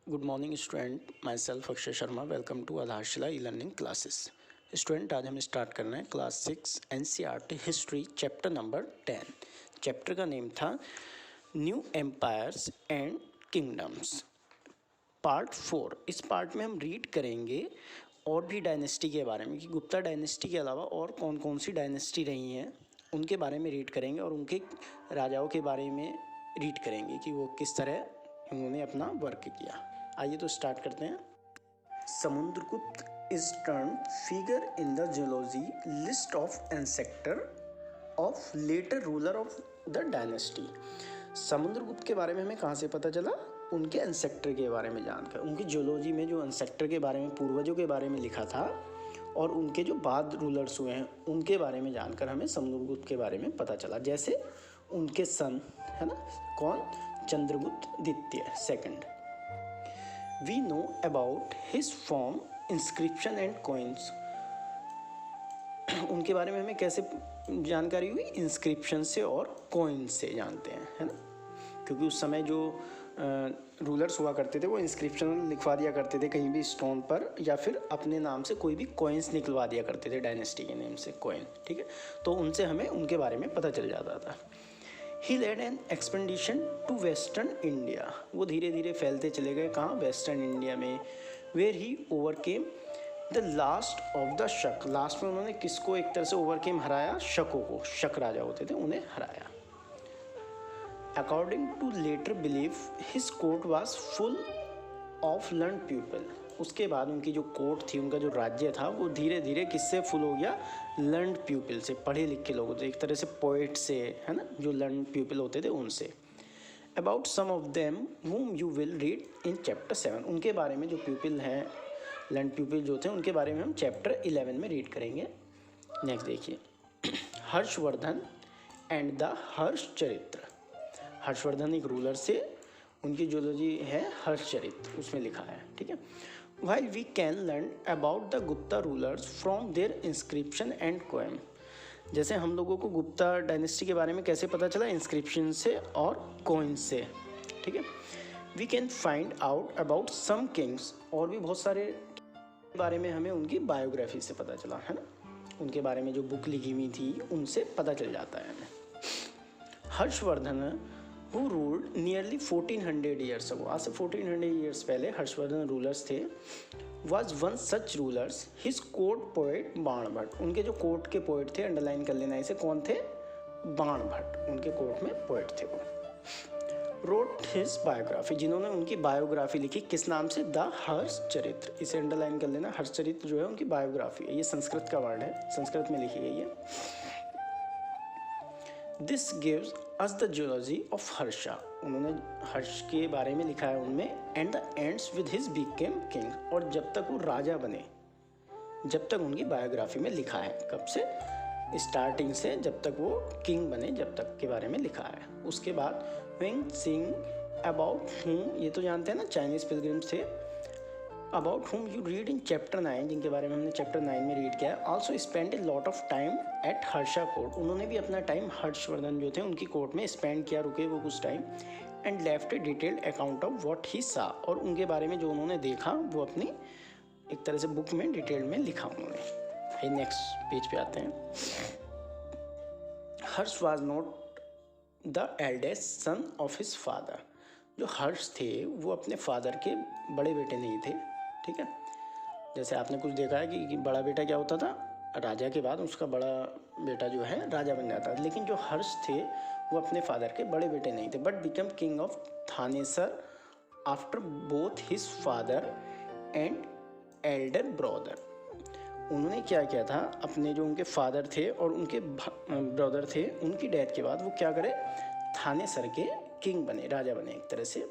Good morning student, myself Akshay Sharma. Welcome to Aadharshila e learning classes. Student, आज हम start कर रहे हैं class 6 NCERT history chapter number 10। Chapter का नेम था new empires and kingdoms, part 4। इस पार्ट में हम रीड करेंगे और भी डायनेस्टी के बारे में कि गुप्ता डायनेस्टी के अलावा और कौन कौन सी डायनेस्टी रही हैं उनके बारे में रीड करेंगे, और उनके राजाओं के बारे में रीड करेंगे कि वो किस तरह उन्होंने अपना वर्क किया। आइए तो स्टार्ट करते हैं। Samudragupta is turn figure in the geology list of ancestor of later ruler of the dynasty. Samudragupta के बारे में हमें कहाँ से पता चला? उनके एंसेक्टर के बारे में जानकर, उनकी जियोलॉजी में जो एंसेक्टर के बारे में, पूर्वजों के बारे में लिखा था, और उनके जो बाद रूलर्स हुए हैं उनके बारे में जानकर हमें समुद्रगुप्त के बारे में पता चला। जैसे उनके सन है ना, कौन? चंद्रगुप्त द्वितीय, second. We know about his form, inscription and coins. उनके बारे में हमें कैसे जानकारी हुई? इंस्क्रिप्शन से और कॉइन से जानते हैं, है ना, क्योंकि उस समय जो रूलर्स हुआ करते थे वो इंस्क्रिप्शन लिखवा दिया करते थे कहीं भी स्टोन पर, या फिर अपने नाम से कोई भी कॉइन्स निकलवा दिया करते थे, डायनेस्टी के नेम से कॉइन। ठीक है, तो उनसे हमें उनके बारे में पता चल जाता था। He led an expedition to western India. वो धीरे धीरे फैलते चले गए, कहाँ? वेस्टर्न इंडिया में। Where he overcame the last of the Shaka. Last में उन्होंने किसको एक तरह से ओवरकेम? हराया, शकों को। शक राजा होते थे, उन्हें हराया। According to later belief his court was full of learn people. उसके बाद उनकी जो कोर्ट थी, उनका जो राज्य था, वो धीरे धीरे किससे फुल हो गया? लर्न पीपल से, पढ़े लिखे लोगों से, एक तरह से पोइट से, है ना, जो लर्न पीपल होते थे उनसे। About some of them whom you will read in chapter 7। उनके बारे में जो पीपल हैं, लर्न पीपल जो थे, उनके बारे में हम चैप्टर 11 में रीड करेंगे। नेक्स्ट देखिए, हर्षवर्धन एंड द हर्षचरित्र। हर्षवर्धन एक रूलर से, उनकी जियोलॉजी है हर्षचरित्र, उसमें लिखा है। ठीक है। While we can learn about the Gupta rulers from their inscription and coin। जैसे हम लोगों को गुप्ता डायनेस्टी के बारे में कैसे पता चला? इंस्क्रिप्शन से और कॉइन से। ठीक है। We can find out about some kings, और भी बहुत सारे बारे में हमें उनकी बायोग्राफी से पता चला, है ना, उनके बारे में जो बुक लिखी हुई थी उनसे पता चल जाता है हमें। Harshvardhan who ruled nearly 1400 years ago, आज से 1400 years पहले हर्षवर्धन रूलर्स थे। was one such rulers his court poet बाण भट्ट। उनके जो कोर्ट के पोइट थे, अंडरलाइन कर लेना इसे, कौन थे? बाण भट्ट, उनके कोर्ट में पोइट थे वो। wrote his biography, जिन्होंने उनकी बायोग्राफी लिखी, किस नाम से? द हर्षचरित्र, इसे अंडरलाइन कर लेना। हर्षचरित्र जो है उनकी बायोग्राफी है, ये संस्कृत का वर्ड है, संस्कृत में लिखी गई है। This gives us the geology of Harsha. उन्होंने हर्ष के बारे में लिखा है उनमें। And the ends with his became king, और जब तक वो राजा बने, जब तक उनकी बायोग्राफी में लिखा है, कब से? स्टार्टिंग से, जब तक वो किंग बने, जब तक के बारे में लिखा है। उसके बाद वेंग सिंग अबाउट हुम, ये तो जानते हैं ना, चाइनीज पिलग्रिम्स थे। About whom you read in chapter 9, जिनके बारे में हमने चैप्टर 9 में रीड किया है। Also spend a lot of time at Harsha court. उन्होंने भी अपना टाइम हर्षवर्धन जो थे उनकी कोर्ट में स्पेंड किया, रुके वो कुछ time. And left A detailed account of what he सा, और उनके बारे में जो उन्होंने देखा वो अपनी एक तरह से बुक में डिटेल में लिखा उन्होंने। नेक्स्ट पेज पे आते हैं। Harsha was not the eldest son of his father. जो हर्ष थे वो अपने फादर के बड़े बेटे नहीं थे। ठीक है, जैसे आपने कुछ देखा है कि बड़ा बेटा क्या होता था? राजा के बाद उसका बड़ा बेटा जो है राजा बन जाता था। लेकिन जो हर्ष थे वो अपने फादर के बड़े बेटे नहीं थे, but become king of Thanesar after both his father and Elder brother. उन्होंने क्या किया था? अपने जो उनके फादर थे और उनके ब्रदर थे, उनकी डेथ के बाद वो क्या करे? थानेसर के किंग बने, राजा बने एक तरह से।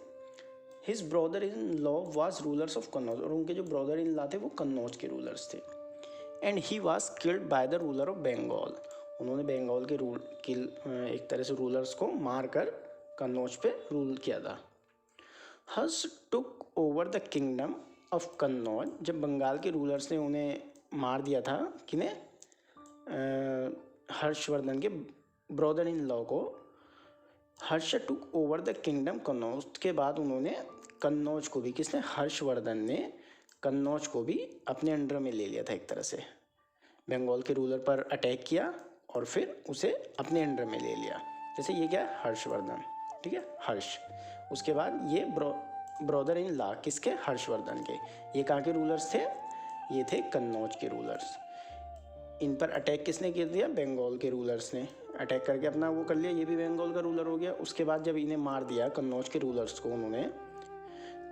His brother in law was rulers of Kannauj, और उनके जो ब्रदर इन लॉ थे वो कन्नौज के रूलर्स थे। And he was killed by the ruler of Bengal. उन्होंने बंगाल के एक तरह से रूलर्स को मारकर कन्नौज पे रूल किया था। Harsha took over the kingdom of Kannauj. जब बंगाल के रूलर्स ने उन्हें मार दिया था, किन्हें? हर्षवर्धन के ब्रदर इन लॉ को। Harsha took over the kingdom Kannauj के बाद उन्होंने कन्नौज को भी किसने, हर्षवर्धन ने कन्नौज को भी अपने अंडर में ले लिया था। एक तरह से बंगाल के रूलर पर अटैक किया और फिर उसे अपने अंडर में ले लिया। जैसे ये क्या है, हर्षवर्धन, ठीक है, हर्ष। उसके बाद ये ब्रदर इन लॉ किसके, हर्षवर्धन के। ये कहाँ के रूलर्स थे, ये थे कन्नौज के रूलर्स। इन पर अटैक किसने कर दिया, बंगाल के रूलर्स ने अटैक करके अपना वो कर लिया, ये भी बंगाल का रूलर हो गया। उसके बाद जब इन्हें मार दिया कन्नौज के रूलर्स को उन्होंने,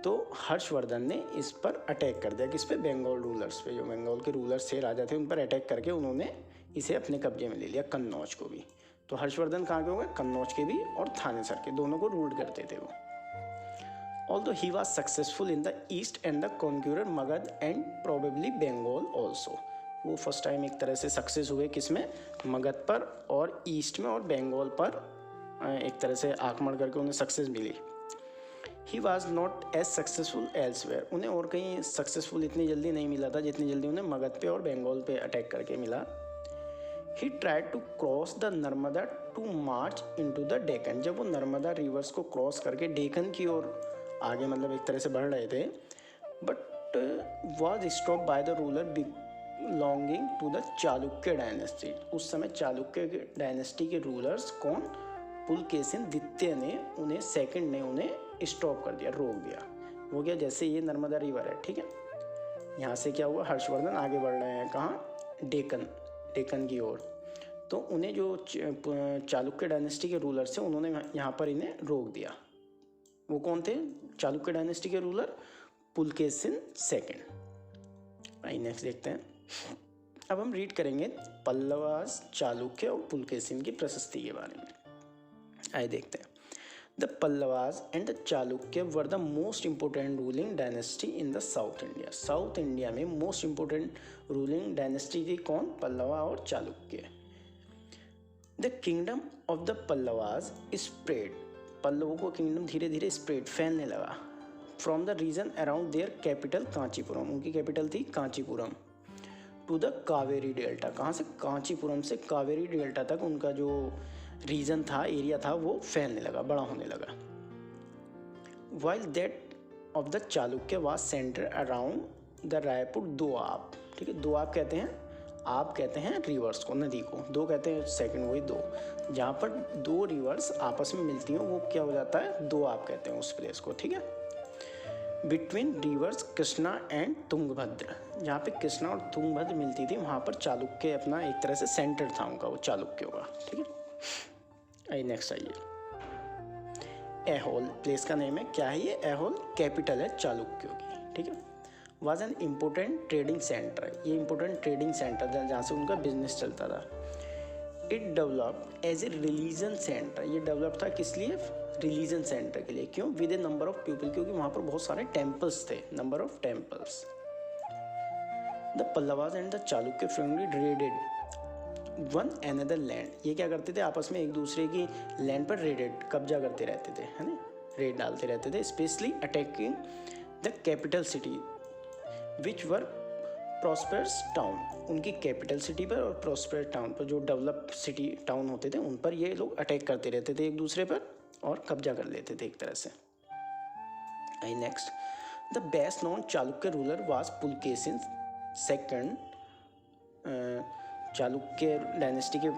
तो हर्षवर्धन ने इस पर अटैक कर दिया, किस पे, बंगाल रूलर्स पे। जो बंगाल के रूलर्स थे, राजा थे, उन पर अटैक करके उन्होंने इसे अपने कब्जे में ले लिया, कन्नौज को भी। तो हर्षवर्धन कहाँ के हो गए, कन्नौज के भी और थानेसर के, दोनों को रूल करते थे वो। Although he was successful in the east and the conqueror Magध and probably Bengal also, वो फर्स्ट टाइम एक तरह से सक्सेस हुए किसमें, मगध पर और ईस्ट में और बंगाल पर एक तरह से आक्रमण करके उन्हें सक्सेस मिली। He was not as successful elsewhere, उन्हें और कहीं सक्सेसफुल इतनी जल्दी नहीं मिला था जितनी जल्दी उन्हें मगध पे और बंगाल पे अटैक करके मिला। He tried to cross the Narmada to march into the Deccan, जब वो नर्मदा रिवर्स को क्रॉस करके डेक्कन की ओर आगे मतलब एक तरह से बढ़ रहे थे, but was stop by the ruler belonging to the Chalukya dynasty. उस समय चालुक्य डायनेस्टी के रूलर्स कौन, पुलकेशिन द्वितीय ने उन्हें, सेकंड ने उन्हें स्टॉप कर दिया, रोक दिया। वो क्या, जैसे ये नर्मदा रिवर है, ठीक है, यहाँ से क्या हुआ, हर्षवर्धन आगे बढ़ रहे हैं कहाँ, डेक्कन की ओर, तो उन्हें जो चालुक्य डायनेस्टी के रूलर्स थे उन्होंने यहाँ पर इन्हें रोक दिया। वो कौन थे, चालुक्य डायनेस्टी के रूलर, पुलकेशिन सेकंड। आइए नेक्स्ट देखते हैं। अब हम रीड करेंगे पल्लवास, चालुक्य और पुलकेशिन की प्रशस्ति के बारे में। आइए देखते हैं। The Pallavas and the Chalukya were the most important ruling dynasty in the south India. South India में मोस्ट इंपोर्टेंट रूलिंग डायनेस्टी थी कौन, पल्लवा और Chalukya. The kingdom of the Pallavas spread, पल्लवों को किंगडम धीरे धीरे स्प्रेड, फैलने लगा, from the region around their capital Kanchipuram, उनकी कैपिटल थी Kanchipuram, to the Kaveri delta, कहाँ से, कांचीपुरम से कावेरी डेल्टा तक उनका जो रीजन था, एरिया था, वो फैलने लगा, बड़ा होने लगा। While that of the Chalukya was centre around the Raipur Doab, ठीक है, दोआब कहते हैं, आप कहते हैं रिवर्स को, नदी को, दो कहते हैं सेकंड, वही दो, जहाँ पर दो रिवर्स आपस में मिलती हैं वो क्या हो जाता है, दो आप कहते हैं उस प्लेस को, ठीक है। Between reverse Krishna and Tungabhadra, जहाँ पे कृष्णा और तुंगभद्र मिलती थी वहाँ पर चालुक्य अपना एक तरह से सेंटर था उनका, वो चालुक्यों का, ठीक है। आइए नेक्स्ट आइए। ऐहोल प्लेस का नेम है, क्या है ये, ऐहोल कैपिटल है चालुक्यों की, ठीक है। Was an important trading centre, ये इम्पोर्टेंट ट्रेडिंग सेंटर था जहाँ से उनका बिजनेस चलता था। It develop as a religion centre, ये डेवलप था किस लिए, रिलीजन सेंटर के लिए। क्यों, with a number of people, क्योंकि वहाँ पर बहुत सारे टेम्पल्स थे, number of temples. The Pallavas and the Chalukya frequently raided one another land, ये क्या करते थे, आपस में एक दूसरे की लैंड पर रेडेड, कब्जा करते रहते थे, है ना, रेड डालते रहते थे, specially attacking the capital city which were prosperous town, उनकी कैपिटल सिटी पर और प्रॉस्पेरस टाउन पर, जो डेवलप्ड सिटी टाउन होते थे उन पर ये लोग अटैक करते रहते थे एक दूसरे पर और कब्जा कर लेते थे एक तरह से। I next, the best known Chalukya ruler was Pulakeshin second, Chalukya dynasty के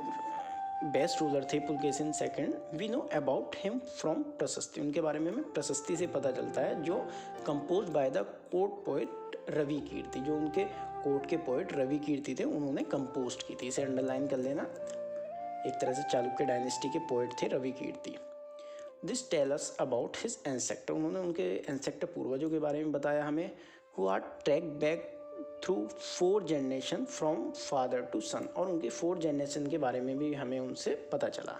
बेस्ट रूलर थे Pulakeshin second. We know about him from prashasti, उनके बारे में हमें प्रशस्ति से पता चलता है, जो composed by the court poet Ravi Kirti, जो उनके कोर्ट के पोएट रवि कीर्ति थे उन्होंने कंपोज की थी, इसे अंडरलाइन कर लेना। एक तरह से चालुक्य डायनेस्टी के पोएट थे Ravi Kirti. This tell us about his ancestor, उन्होंने उनके एंसेक्टर पूर्वजों के बारे में बताया हमें, who are track back through 4 generation from father to son, और उनके 4 जनरेशन के बारे में भी हमें उनसे पता चला।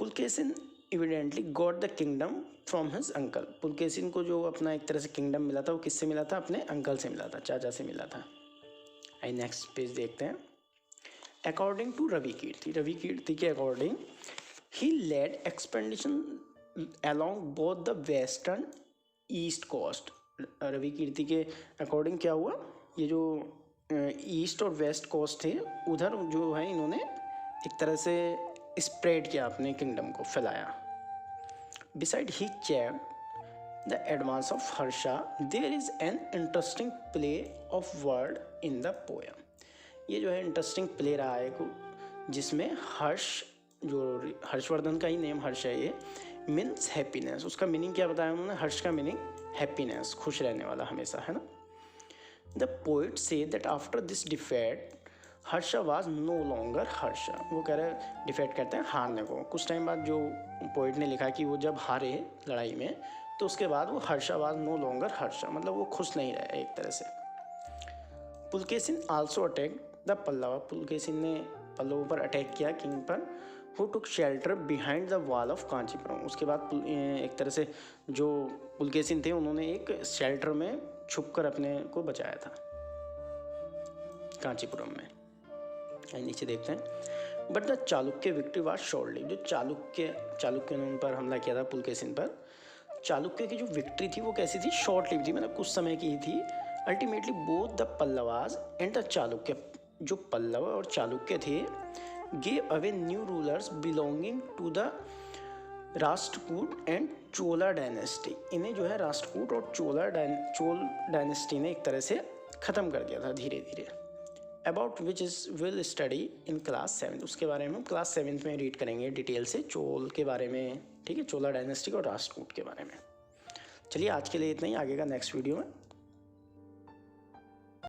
Pulakeshin इविडेंटली got the kingdom from his uncle, Pulakeshin को जो अपना एक तरह से किंगडम मिला था वो किससे मिला था, अपने अंकल से मिला था, चाचा से मिला था। आई नेक्स्ट पेज देखते हैं। अकॉर्डिंग टू रवि कीर्ति के according, he led expedition along both the western east coast, Ravi Kirti के अकॉर्डिंग क्या हुआ, ये जो ईस्ट और वेस्ट कोस्ट थे उधर जो है इन्होंने एक तरह से स्प्रेड किया, अपने किंगडम को फैलाया। Beside he check the advance of Harsha there is an interesting play of word in the poem. ये जो है इंटरेस्टिंग प्ले रहा है जिसमें हर्ष, जो हर्षवर्धन का ही नेम हर्ष है, ये मीन्स हैप्पीनेस। उसका मीनिंग क्या बताया उन्होंने? हर्ष का मीनिंग हैप्पीनेस, खुश रहने वाला हमेशा, है ना। The poet says that after this defeat Harsha was no longer Harsha. वो कह रहे, डिफेट कहते हैं हारने को। कुछ टाइम बाद जो पोइट ने लिखा कि वो जब हारे लड़ाई में तो उसके बाद वो Harsha was no longer Harsha, मतलब वो खुश नहीं रहे एक तरह से। Pulakeshin also attack the Pallava. Pulakeshin ने पल्लवों पर अटैक किया, किंग पर। Who took shelter behind the wall of Kanchipuram. उसके बाद एक तरह से जो पुलकेशिन थे उन्होंने एक शेल्टर में छुपकर अपने को बचाया था कांचीपुरम में। नीचे देखते हैं। But the Chalukya victory was short lived. जो चालुक्य ने उन पर हमला किया था पुलकेशिन पर, चालुक्य की जो विक्ट्री थी वो कैसी थी? शॉर्ट लिव्ड थी, मतलब कुछ समय की ही थी। Ultimately both the Pallavas and the Chalukya, जो पल्लव और चालुक्य थे, gave away new rulers belonging to the Rashtrakuta and Chola dynasty. इन्हें जो है राष्ट्रकूट और चोल डायनेस्टी ने एक तरह से ख़त्म कर दिया था धीरे धीरे। About which is will study in class 7। उसके बारे में हम क्लास 7 में रीड करेंगे डिटेल से, चोल के बारे में, ठीक है, चोला डायनेस्टी और राष्ट्रकूट के बारे में। चलिए आज के लिए इतना ही, आगे का नेक्स्ट वीडियो में